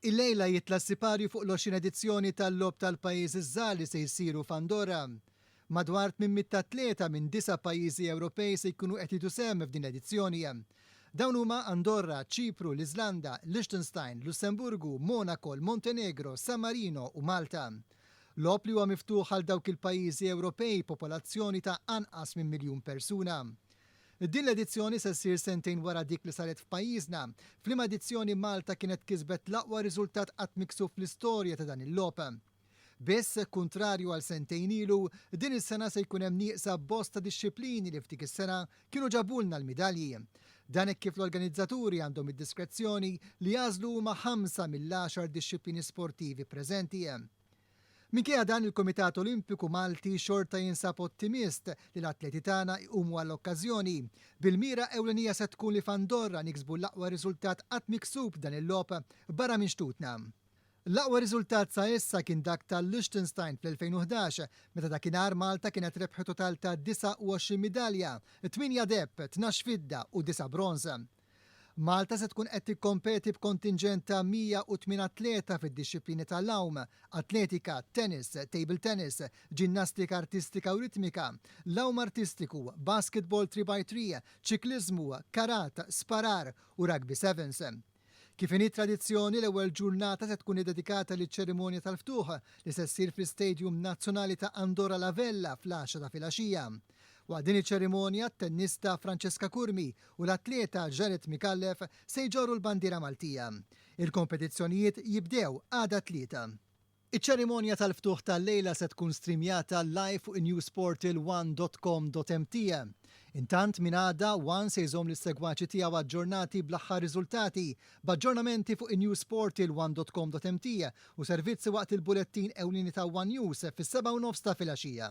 Il-lejla jitla siparju fuq l-20 edizzjoni tal-lob tal-pajjiż iż-żgħar li se jsiru f'Andorra. Madwar 800 atleta minn 9 pajjiżi Ewropej se jkunu qed jieħdu sehem f'din l-edizzjoni. Dawn huma Andorra, Ċipru, l-Iżlanda, Liechtenstein, Lussemburgu, Monaco, Montenegro, San Marino u Malta. Lob li huwa miftuħ għal dawk il-pajjiżi Ewropej popolazzjoni ta' anqas minn miljun persuna. Din l-edizzjoni se ssir sentejn wara dik li saret f'pajjiżna. Fl-imma edizzjoni Malta kienet kisbet l-aqwa riżultat qatt miksub fl-istorja ta' dan il-logħb. Biss, kuntrarju għal sentejn ilu, din is-sena se jkun hemm nieqsa bosta dixxiplini li f'dik is-sena kienu ġabulna l-midalji. Dan hekk kif l-organizzaturi għandhom id-diskrezzjoni li jażlu huma 5 mill-10 dixxiplini sportivi preżenti. Minkejja dan il-Kumitat Olimpiku Malti xorta jinsab ottimist li l-atleti tagħna jqumu għall-okkażjoni. Bil-mira ewlenija se tkun li f'Andorra niksbu l-aqwa riżultat qatt miksub dan il-logħb barra minn xtutna. L-aqwa riżultat sa issa kien dak tal-Liechtenstein fl-2011, meta dakinhar Malta kienet rebħet total ta' 29 midalja, 8 deb, 12 fidda u 9 bronz. Malta se tkun qed tikkompeti b'kontinġent ta' 108 atleta fid-dixxiplini tal-lawm, atletika, tennis, table tennis, ġinnastika artistika u ritmika, lawm artistiku, basketball 3x3, ċikliżmu, karat, sparar u rugby sevens. Kif inhi tradizzjoni l-ewwel ġurnata se tkun iddedikata liċ-ċerimonja tal-ftuħ li se ssir fl-Istadium Nazzjonali ta' Andorra la Vella fl-10 ta' filgħaxija. Waqt din iċ-ċerimonja t-tennista Francesca Curmi u l-atleta Jared Mikallef se jġorru l-bandiera Maltija. Il-kompetizzjonijiet jibdew għada 3. Iċ-ċerimonja tal-ftuħ tal-lejla se tkun streamjata live fuq newsportil1.com.mt. Intant minn għada One se jżomm l-segwaċi tiegħu aġġornati bl-aħħar riżultati b'aġġornamenti fuq newsportil1.com.mt u servizzi waqt il-bulettin ewlieni ta' One News fis-7:30 ta' filgħaxija.